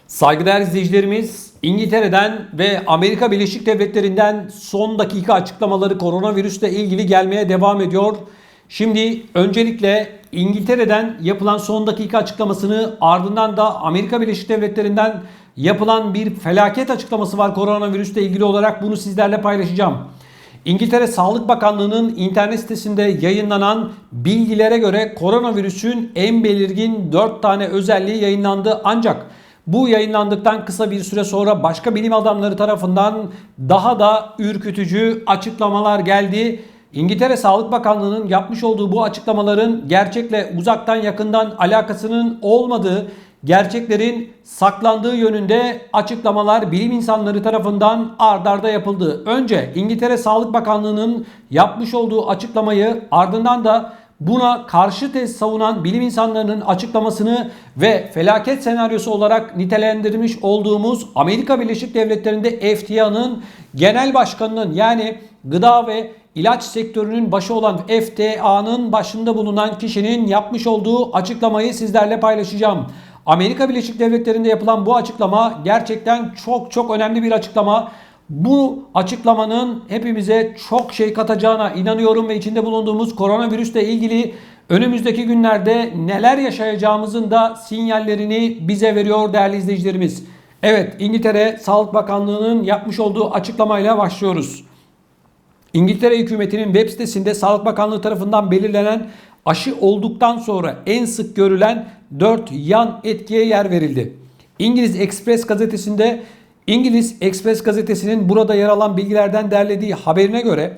Saygıdeğer izleyicilerimiz, İngiltere'den ve Amerika Birleşik Devletleri'nden son dakika açıklamaları koronavirüsle ilgili gelmeye devam ediyor. Şimdi öncelikle İngiltere'den yapılan son dakika açıklamasını, ardından da Amerika Birleşik Devletleri'nden yapılan bir felaket açıklaması var koronavirüsle ilgili olarak, bunu sizlerle paylaşacağım. İngiltere Sağlık Bakanlığı'nın internet sitesinde yayınlanan bilgilere göre koronavirüsün en belirgin 4 tane özelliği yayınlandı. Ancak bu yayınlandıktan kısa bir süre sonra başka bilim adamları tarafından daha da ürkütücü açıklamalar geldi. İngiltere Sağlık Bakanlığı'nın yapmış olduğu bu açıklamaların gerçekle uzaktan yakından alakasının olmadığı, gerçeklerin saklandığı yönünde açıklamalar bilim insanları tarafından ard arda yapıldı. Önce İngiltere Sağlık Bakanlığı'nın yapmış olduğu açıklamayı, ardından da buna karşı tez savunan bilim insanlarının açıklamasını ve felaket senaryosu olarak nitelendirmiş olduğumuz Amerika Birleşik Devletleri'nde FDA'nın genel başkanının, yani gıda ve ilaç sektörünün başı olan FDA'nın başında bulunan kişinin yapmış olduğu açıklamayı sizlerle paylaşacağım. Amerika Birleşik Devletleri'nde yapılan bu açıklama gerçekten çok önemli bir açıklama. Bu açıklamanın hepimize çok şey katacağına inanıyorum ve içinde bulunduğumuz koronavirüsle ilgili önümüzdeki günlerde neler yaşayacağımızın da sinyallerini bize veriyor değerli izleyicilerimiz. Evet, İngiltere Sağlık Bakanlığı'nın yapmış olduğu açıklamayla başlıyoruz. İngiltere hükümetinin web sitesinde Sağlık Bakanlığı tarafından belirlenen aşı olduktan sonra en sık görülen 4 yan etkiye yer verildi. İngiliz Express gazetesinin burada yer alan bilgilerden derlediği haberine göre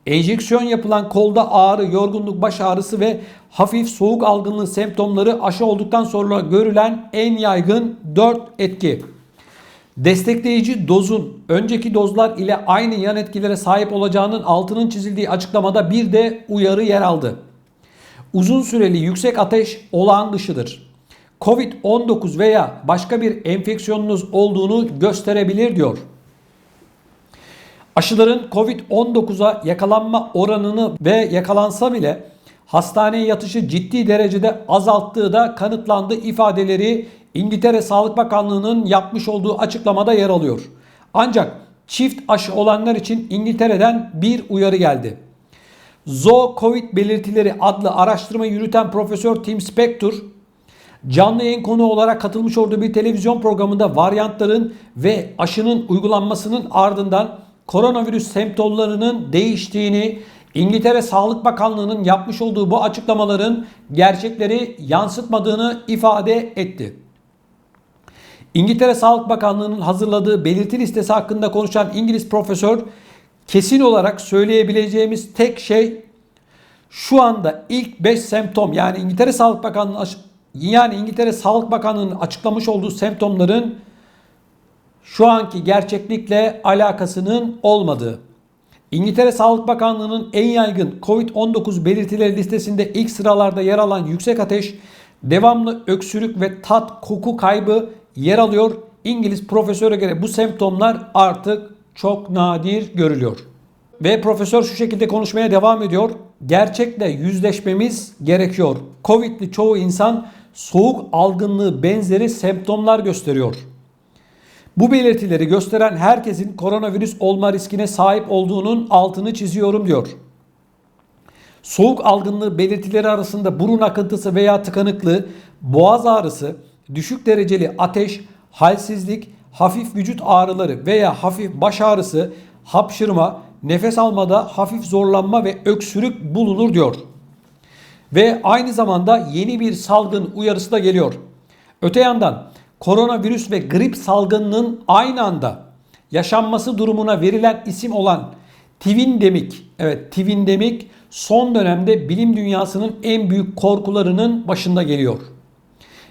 enjeksiyon yapılan kolda ağrı, yorgunluk, baş ağrısı ve hafif soğuk algınlığı semptomları aşı olduktan sonra görülen en yaygın 4 etki. Destekleyici dozun önceki dozlar ile aynı yan etkilere sahip olacağının altının çizildiği açıklamada bir de uyarı yer aldı. Uzun süreli yüksek ateş olağan dışıdır. Covid-19 veya başka bir enfeksiyonunuz olduğunu gösterebilir diyor. Aşıların Covid-19'a yakalanma oranını ve yakalansa bile hastaneye yatışı ciddi derecede azalttığı da kanıtlandı ifadeleri İngiltere Sağlık Bakanlığı'nın yapmış olduğu açıklamada yer alıyor. Ancak çift aşı olanlar için İngiltere'den bir uyarı geldi. Zoo Covid belirtileri adlı araştırma yürüten Profesör Tim Spector, canlı yayın konu olarak katılmış olduğu bir televizyon programında varyantların ve aşının uygulanmasının ardından koronavirüs semptomlarının değiştiğini, İngiltere Sağlık Bakanlığı'nın yapmış olduğu bu açıklamaların gerçekleri yansıtmadığını ifade etti. İngiltere Sağlık Bakanlığı'nın hazırladığı belirti listesi hakkında konuşan İngiliz profesör, kesin olarak söyleyebileceğimiz tek şey şu anda ilk 5 semptom, yani İngiltere Sağlık Bakanlığı'nın açıklamış olduğu semptomların şu anki gerçeklikle alakasının olmadığı. İngiltere Sağlık Bakanlığı'nın en yaygın Covid-19 belirtileri listesinde ilk sıralarda yer alan yüksek ateş, devamlı öksürük ve tat koku kaybı yer alıyor. İngiliz profesöre göre bu semptomlar artık çok nadir görülüyor. Ve profesör şu şekilde konuşmaya devam ediyor. Gerçekle yüzleşmemiz gerekiyor. Covid'li çoğu insan soğuk algınlığı benzeri semptomlar gösteriyor. Bu belirtileri gösteren herkesin koronavirüs olma riskine sahip olduğunun altını çiziyorum diyor. Soğuk algınlığı belirtileri arasında burun akıntısı veya tıkanıklığı, boğaz ağrısı, düşük dereceli ateş, halsizlik, hafif vücut ağrıları veya hafif baş ağrısı, hapşırma, nefes almada hafif zorlanma ve öksürük bulunur diyor. Ve aynı zamanda yeni bir salgın uyarısı da geliyor. Öte yandan koronavirüs ve grip salgınının aynı anda yaşanması durumuna verilen isim olan Twindemic son dönemde bilim dünyasının en büyük korkularının başında geliyor.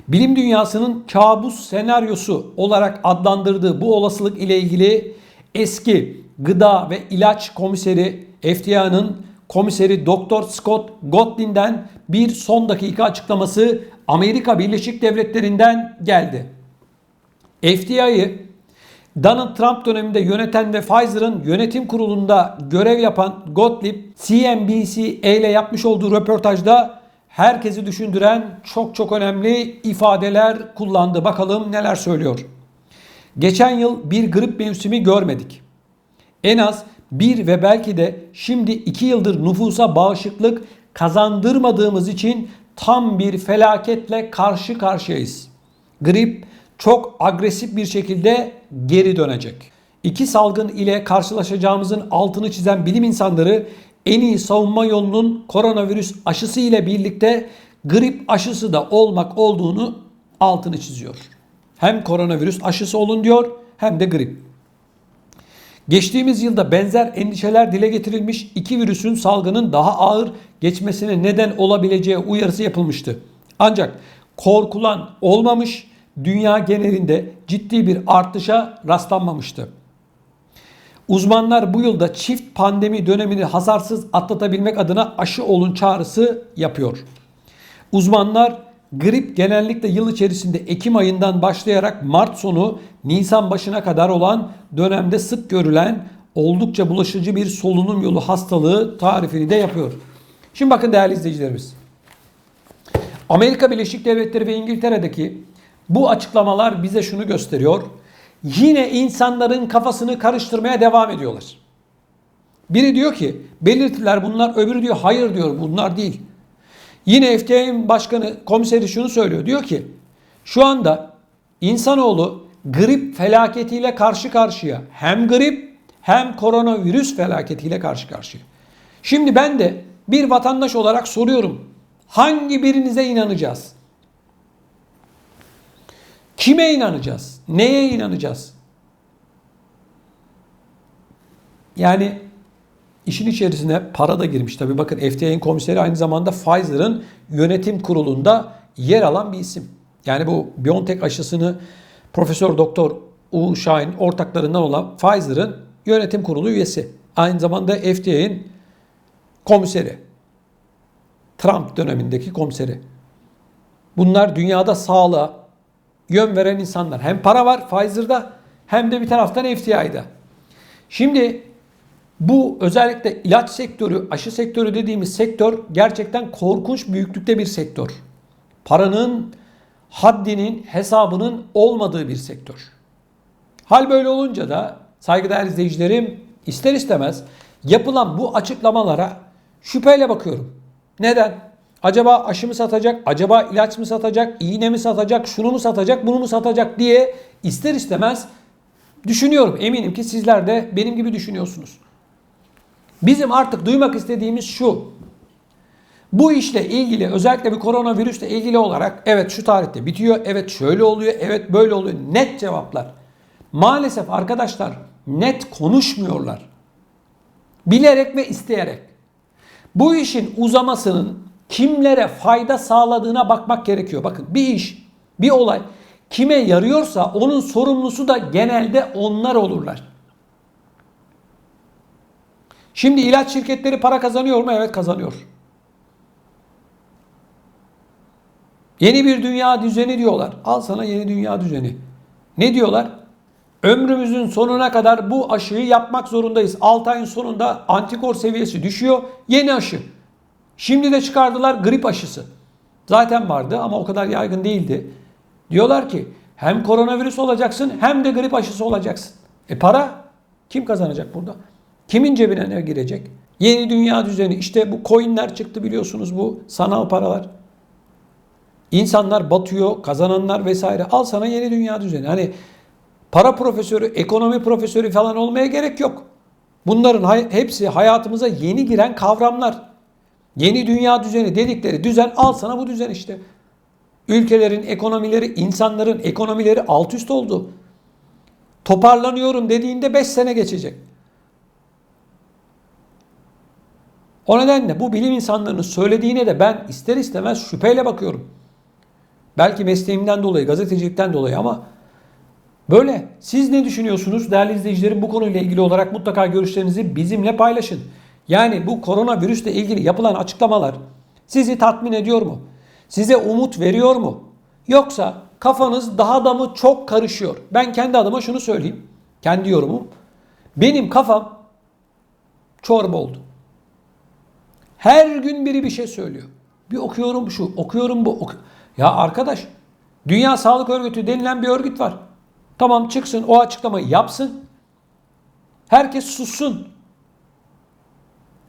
Bilim dünyasının kabus senaryosu olarak adlandırdığı bu olasılık ile ilgili eski Gıda ve İlaç Komiseri, FDA'nın komiseri Dr. Scott Gotlin'den bir son dakika açıklaması Amerika Birleşik Devletleri'nden geldi. FDA'yı Donald Trump döneminde yöneten ve Pfizer'ın yönetim kurulunda görev yapan Gottlieb, CNBC ile yapmış olduğu röportajda herkesi düşündüren çok önemli ifadeler kullandı. Bakalım neler söylüyor. Geçen yıl bir grip mevsimi görmedik. En az bir ve belki de şimdi 2 yıldır nüfusa bağışıklık kazandırmadığımız için tam bir felaketle karşı karşıyayız. Grip çok agresif bir şekilde geri dönecek. İki salgın ile karşılaşacağımızın altını çizen bilim insanları en iyi savunma yolunun koronavirüs aşısı ile birlikte grip aşısı da olmak olduğunu altını çiziyor. Hem koronavirüs aşısı olun diyor hem de grip. Geçtiğimiz yılda benzer endişeler dile getirilmiş, iki virüsün salgının daha ağır geçmesine neden olabileceği uyarısı yapılmıştı. Ancak korkulan olmamış, dünya genelinde ciddi bir artışa rastlanmamıştı. Uzmanlar bu yılda çift pandemi dönemini hasarsız atlatabilmek adına aşı olun çağrısı yapıyor. Uzmanlar grip genellikle yıl içerisinde Ekim ayından başlayarak Mart sonu Nisan başına kadar olan dönemde sık görülen oldukça bulaşıcı bir solunum yolu hastalığı tarifini de yapıyor. Şimdi bakın değerli izleyicilerimiz. Amerika Birleşik Devletleri ve İngiltere'deki bu açıklamalar bize şunu gösteriyor. Yine insanların kafasını karıştırmaya devam ediyorlar. Biri diyor ki belirtiler bunlar, öbürü diyor hayır diyor bunlar değil. Yine FDA'nın başkanı, komiseri şunu söylüyor. Diyor ki şu anda insanoğlu grip felaketiyle karşı karşıya. Hem grip hem koronavirüs felaketiyle karşı karşıya. Şimdi ben de bir vatandaş olarak soruyorum. Hangi birinize inanacağız? Kime inanacağız? Neye inanacağız? Yani işin içerisine para da girmiş. Tabii bakın FDA'nın komiseri aynı zamanda Pfizer'ın yönetim kurulunda yer alan bir isim. Yani bu BioNTech aşısını Profesör Doktor Uğur Şahin ortaklarından olan Pfizer'ın yönetim kurulu üyesi. Aynı zamanda FDA'nın komiseri. Trump dönemindeki komiseri. Bunlar dünyada sağlığa yön veren insanlar. Hem para var Pfizer'da hem de bir taraftan FDA'da. Şimdi bu özellikle ilaç sektörü, aşı sektörü dediğimiz sektör gerçekten korkunç büyüklükte bir sektör. Paranın, haddinin, hesabının olmadığı bir sektör. Hal böyle olunca da saygıdeğer izleyicilerim ister istemez yapılan bu açıklamalara şüpheyle bakıyorum. Neden? Acaba aşı mı satacak, acaba ilaç mı satacak, iğne mi satacak, şunu mu satacak, bunu mu satacak diye ister istemez düşünüyorum. Eminim ki sizler de benim gibi düşünüyorsunuz. Bizim artık duymak istediğimiz şu. Bu işle ilgili özellikle bir koronavirüsle ilgili olarak evet şu tarihte bitiyor, evet şöyle oluyor, evet böyle oluyor. Net cevaplar. Maalesef arkadaşlar net konuşmuyorlar. Bilerek ve isteyerek. Bu işin uzamasının kimlere fayda sağladığına bakmak gerekiyor. Bakın bir iş, bir olay kime yarıyorsa onun sorumlusu da genelde onlar olurlar. Şimdi ilaç şirketleri para kazanıyor mu? Evet kazanıyor. Yeni bir dünya düzeni diyorlar. Al sana yeni dünya düzeni. Ne diyorlar? Ömrümüzün sonuna kadar bu aşıyı yapmak zorundayız. 6 ayın sonunda antikor seviyesi düşüyor. Yeni aşı. Şimdi de çıkardılar grip aşısı. Zaten vardı ama o kadar yaygın değildi. Diyorlar ki hem koronavirüs olacaksın hem de grip aşısı olacaksın. Para kim kazanacak burada? Kimin cebine ne girecek? Yeni dünya düzeni. İşte bu coinler çıktı biliyorsunuz, bu sanal paralar. İnsanlar batıyor, kazananlar vesaire. Al sana yeni dünya düzeni. Hani para profesörü, ekonomi profesörü falan olmaya gerek yok. Bunların hepsi hayatımıza yeni giren kavramlar. Yeni dünya düzeni dedikleri düzen, al sana bu düzen işte. Ülkelerin ekonomileri, insanların ekonomileri alt üst oldu. Toparlanıyorum dediğinde 5 sene geçecek. O nedenle bu bilim insanlarının söylediğine de ben ister istemez şüpheyle bakıyorum. Belki mesleğimden dolayı, gazetecilikten dolayı ama böyle. Siz ne düşünüyorsunuz değerli izleyicilerim? Bu konuyla ilgili olarak mutlaka görüşlerinizi bizimle paylaşın. Yani bu koronavirüsle ilgili yapılan açıklamalar sizi tatmin ediyor mu? Size umut veriyor mu? Yoksa kafanız daha da mı çok karışıyor? Ben kendi adıma şunu söyleyeyim. Kendi yorumum. Benim kafam çorba oldu. Her gün biri bir şey söylüyor. Bir okuyorum şu, okuyorum bu. Ya arkadaş, Dünya Sağlık Örgütü denilen bir örgüt var. Tamam, çıksın o açıklamayı yapsın. Herkes sussun.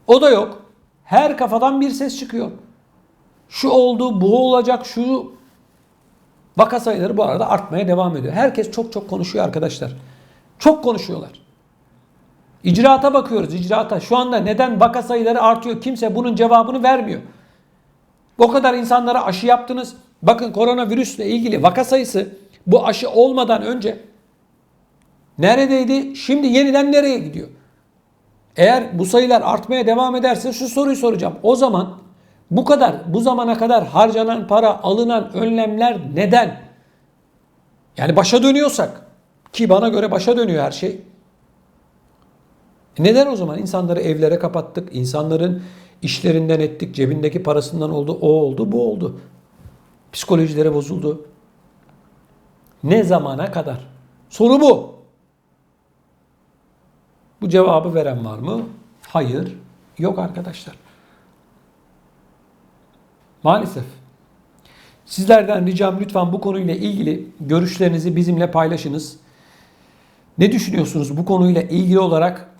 O da yok. Her kafadan bir ses çıkıyor. Şu oldu, bu olacak, şu vaka sayıları bu arada artmaya devam ediyor. Herkes çok çok konuşuyor arkadaşlar. Çok konuşuyorlar. İcraata bakıyoruz, icraata. Şu anda neden vaka sayıları artıyor? Kimse bunun cevabını vermiyor. O kadar insanlara aşı yaptınız. Bakın, koronavirüsle ilgili vaka sayısı bu aşı olmadan önce neredeydi? Şimdi yeniden nereye gidiyor? Eğer bu sayılar artmaya devam ederse şu soruyu soracağım. O zaman bu zamana kadar harcanan para, alınan önlemler neden? Yani başa dönüyorsak, ki bana göre başa dönüyor her şey. Neden o zaman insanları evlere kapattık? İnsanların işlerinden ettik, cebindeki parasından oldu, o oldu, bu oldu. Psikolojileri bozuldu. Ne zamana kadar? Soru bu. Bu cevabı veren var mı? Hayır, yok arkadaşlar. Maalesef. Sizlerden ricam, lütfen bu konuyla ilgili görüşlerinizi bizimle paylaşınız. Ne düşünüyorsunuz bu konuyla ilgili olarak?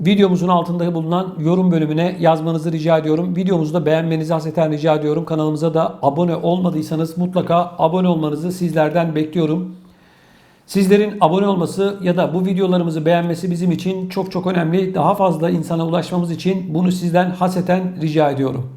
Videomuzun altında bulunan yorum bölümüne yazmanızı rica ediyorum. Videomuzu da beğenmenizi hasreten rica ediyorum. Kanalımıza da abone olmadıysanız mutlaka abone olmanızı sizlerden bekliyorum. Sizlerin abone olması ya da bu videolarımızı beğenmesi bizim için çok çok önemli. Daha fazla insana ulaşmamız için bunu sizden hasreten rica ediyorum.